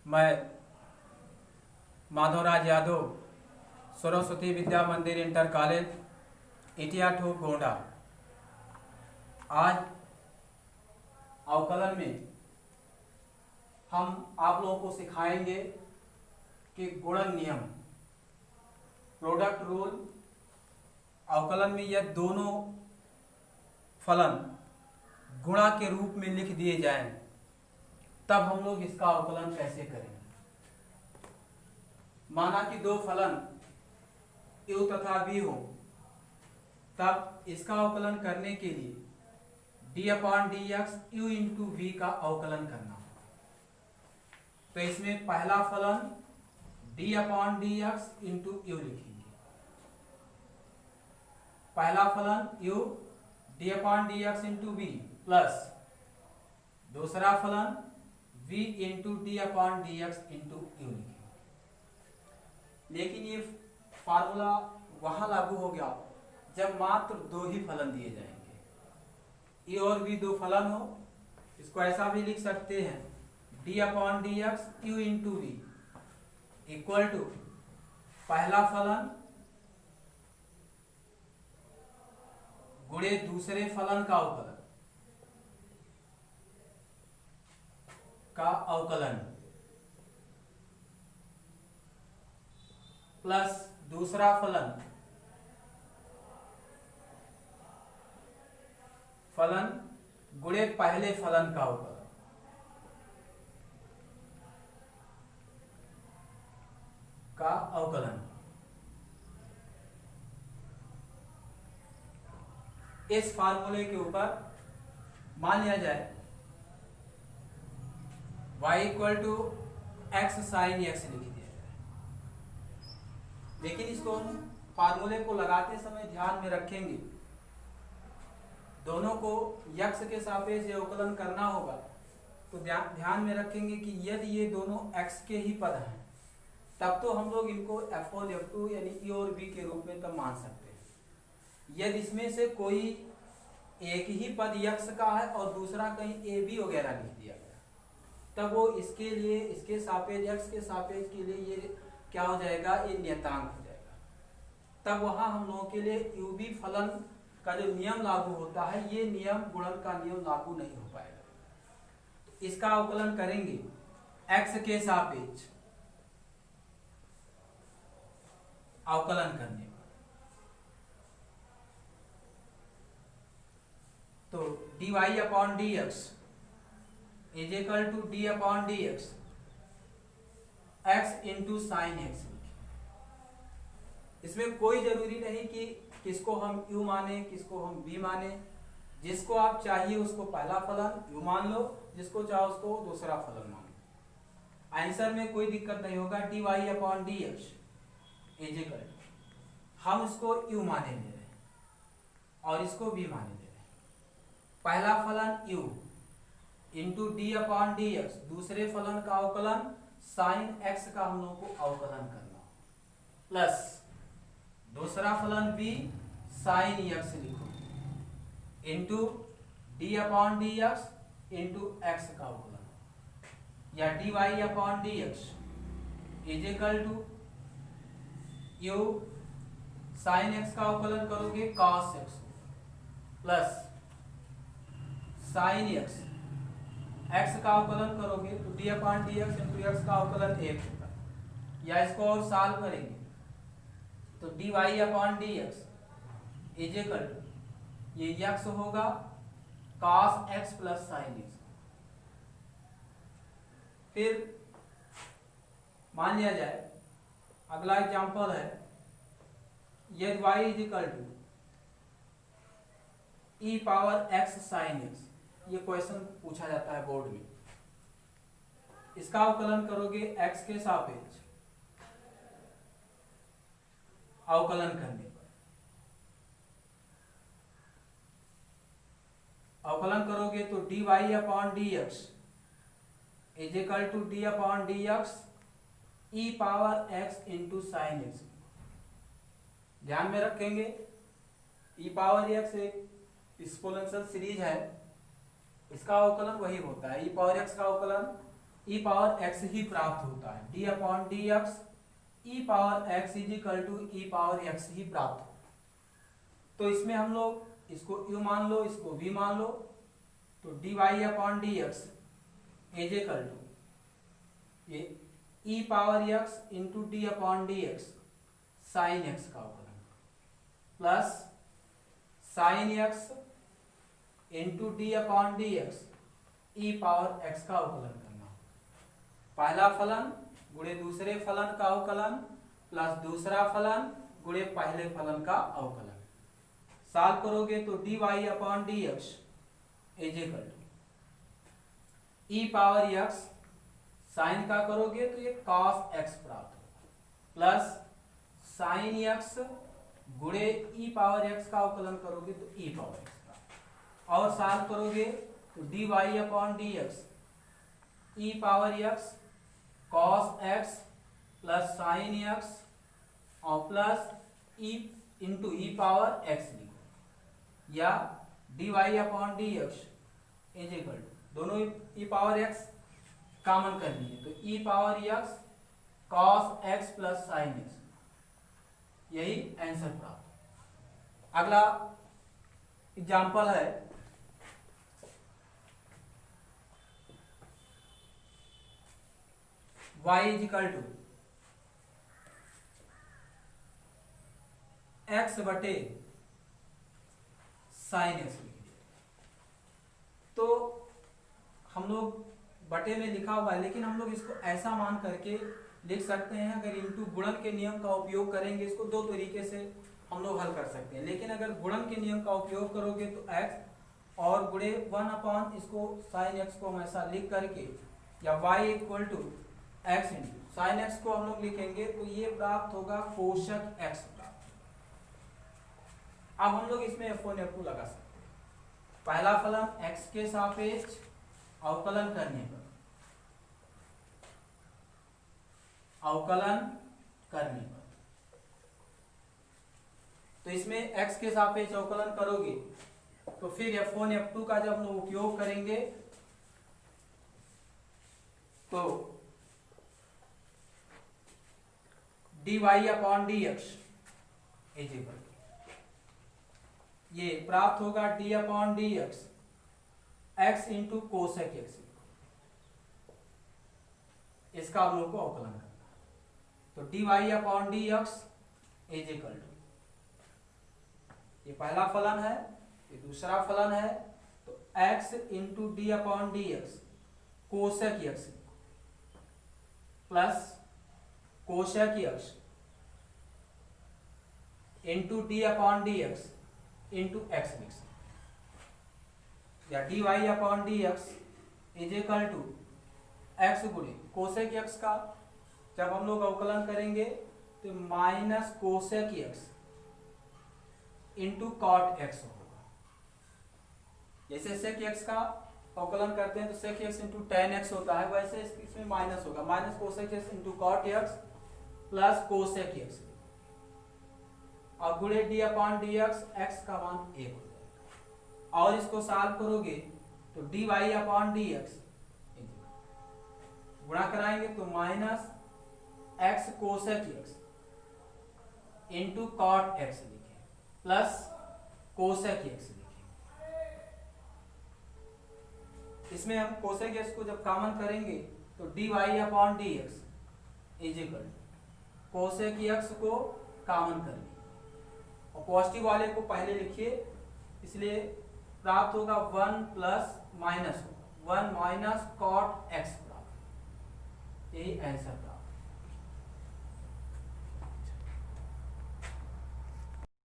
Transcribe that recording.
मैं माधवराज यादव, सरस्वती विद्या मंदिर inter college इटिया ठोक गोंडा। आज अवकलन में हम आप लोगों को सिखाएंगे कि गुणन नियम, प्रोडक्ट रूल। अवकलन में यह दोनों फलन गुणा के रूप में लिख दिए जाएं, तब हम लोग इसका अवकलन कैसे करेंगे। माना कि दो फलन u तथा v हो, तब इसका अवकलन करने के लिए d/dx u इंटू v का अवकलन करना होगा। तो इसमें पहला फलन d/dx इंटू u लिखेंगे। पहला फलन u d/dx into v plus दूसरा फलन v into d/dx into u लिखेंगे। लेकिन ये फार्मूला वहां लागू हो गया जब मात्र दो ही फलन दिए जाएंगे। ए और बी दो फलन हो, इसको ऐसा भी लिख सकते हैं d/dx u into v equal to पहला फलन गुणे दूसरे फलन का अवकलन प्लस दूसरा फलन गुणे पहले फलन का अवकलन। इस फार्मूले के ऊपर मान लिया जाए y equal to x sine x लिख दिया जाए। लेकिन इसको हम फार्मूले को लगाते समय ध्यान में रखेंगे, दोनों को यक्स के सापेक्ष अवकलन करना होगा। तो ध्यान में रखेंगे कि यदि ये दोनों x के ही पद हैं, तब तो हम लोग इनको f1 f2 यानी e और b के रूप में तब मान सकते हैं। यदि इसमें से कोई एक ही पद यक्स का है और दूसरा कहीं ए बी वगैरह लिख दिया गया, तब वो इसके लिए इसके सापेक्ष x के सापेक्ष के लिए ये क्या हो जाएगा, ये नियतांक हो जाएगा। तब वहां हम लोगों के लिए यूबी फलन का जो नियम लागू होता है, ये नियम गुणन का नियम लागू नहीं हो पाएगा। तो इसका अवकलन करेंगे x के सापेक्ष अवकलन करने पर, तो dy/dx is equal to d/dx x into sine x. इसमें कोई जरूरी नहीं कि किसको हम u माने किसको हम v माने। जिसको आप चाहिए उसको पहला फलन u मान लो, जिसको चाहो उसको दूसरा फलन मान लो। आंसर में कोई दिक्कत नहीं होगा। dy/dx इज इक्वल हम इसको u माने ले रहे हैं और इसको v माने ले रहे हैं। पहला फलन u इंटू d/dx, दूसरे फलन का अवकलन साइन x का हम लोग को अवकलन करना, प्लस दूसरा फलन v साइन x लिखो इंटू d/dx इंटू x का अवकलन, या dy/dx is equal to u sine x का अवकलन करोगे cos x plus sine x का अवकलन करोगे तो d/dx इंटू x का अवकलन 1 होगा। या इसको और सॉल्व करेंगे तो dy/dx इज इक्वल टू ये x होगा cos x plus sine x। फिर मान लिया जाए अगला एग्जांपल है, यदि y is equal to e⁻x sine x, ये क्वेश्चन पूछा जाता है बोर्ड में। इसका अवकलन करोगे x के सापेक्ष अवकलन करने पर, अवकलन करोगे तो dy/dx is equal to d/dx e⁻x into sine x। ध्यान में रखेंगे e⁻x एक एक्सपोनेंशियल सीरीज है, इसका अवकलन वही होता है। e⁻x का अवकलन ई पावर एक्स ही प्राप्त होता है, D upon D X E power X is equal to E power X ही प्राप्त होता है। तो इसमें हम लोग इसको यू मान लो, इसको वी मान लो, तो D Y upon D x is equal to ये E power X into D upon D X sine X का अवकलन plus sine X into D upon D X E power X का अवकलन करना। पहला फलन गुणे दूसरे फलन का अवकलन प्लस दूसरा फलन गुणे पहले फलन का अवकलन। सॉल्व करोगे तो D Y upon D x is equal to E power x sine का करोगे तो ये cos x प्राप्त होगा प्लस साइन एक्स गुणे ई पावर एक्स का अवकलन करोगे तो ई पावर एक्स का, और सॉल्व करोगे तो D Y upon D X E power X cos x plus sine X और plus E into E power X लिखो, या D Y upon D x is equal to दोनों E power X common कर लीजिए तो E power X cos x plus sine X, यही answer प्राप्त। अगला एग्जाम्पल है y is equal to X बटे साइन एक्स। तो हम लोग बटे में लिखा हुआ है, लेकिन हम लोग इसको ऐसा मान करके लिख सकते हैं। अगर इंटू गुणन के नियम का उपयोग करेंगे, इसको दो तरीके से हम लोग हल कर सकते हैं, लेकिन अगर गुणन के नियम का उपयोग करोगे तो x और गुणे 1 अपॉन इसको साइन एक्स को हम ऐसा लिख करके, या y equal to x into sine x को हम लोग लिखेंगे तो ये प्राप्त होगा कोशक x प्राप्त। अब हम लोग इसमें F1 F2 लगा सकते हैं। पहला फलन x के सापेक्ष अवकलन करने पर, तो इसमें x के सापेक्ष अवकलन करोगे तो फिर F1 F2 का जब हम लोग उपयोग करेंगे तो D Y upon D x is equal ये प्राप्त होगा d upon D x x into cosec x, इसका हम लोग को अवकलन करना है। तो D Y upon D x is equal to ये पहला फलन है, ये दूसरा फलन है, तो x into D upon D x cosec x plus cosec x into D upon D x into x लिख सकते, या D Y upon D x is equal to x गुणे कोसेक एक्स का जब हम लोग अवकलन करेंगे तो minus cosec x into cot x होगा। जैसे सेक एक्स का अवकलन करते हैं तो sec x into tan x होता है, वैसे इसमें माइनस होगा, minus cosec x into cot x plus cosec x और गुणे डी अपॉन डी एक्स का मान 1 हो जाएगा। और इसको सॉल्व करोगे तो D Y upon D x गुणा कराएंगे तो minus x cosec x into cot x लिखे प्लस कोसेक एक्स लिखे। इसमें हम कोसेक एक्स को जब कॉमन करेंगे तो D Y upon D x is equal cosec x को कॉमन कर लीजिए और पॉजिटिव वाले को पहले लिखिए, इसलिए प्राप्त होगा 1 plus minus 1 minus cot x प्राप्त, यही आंसर प्राप्त।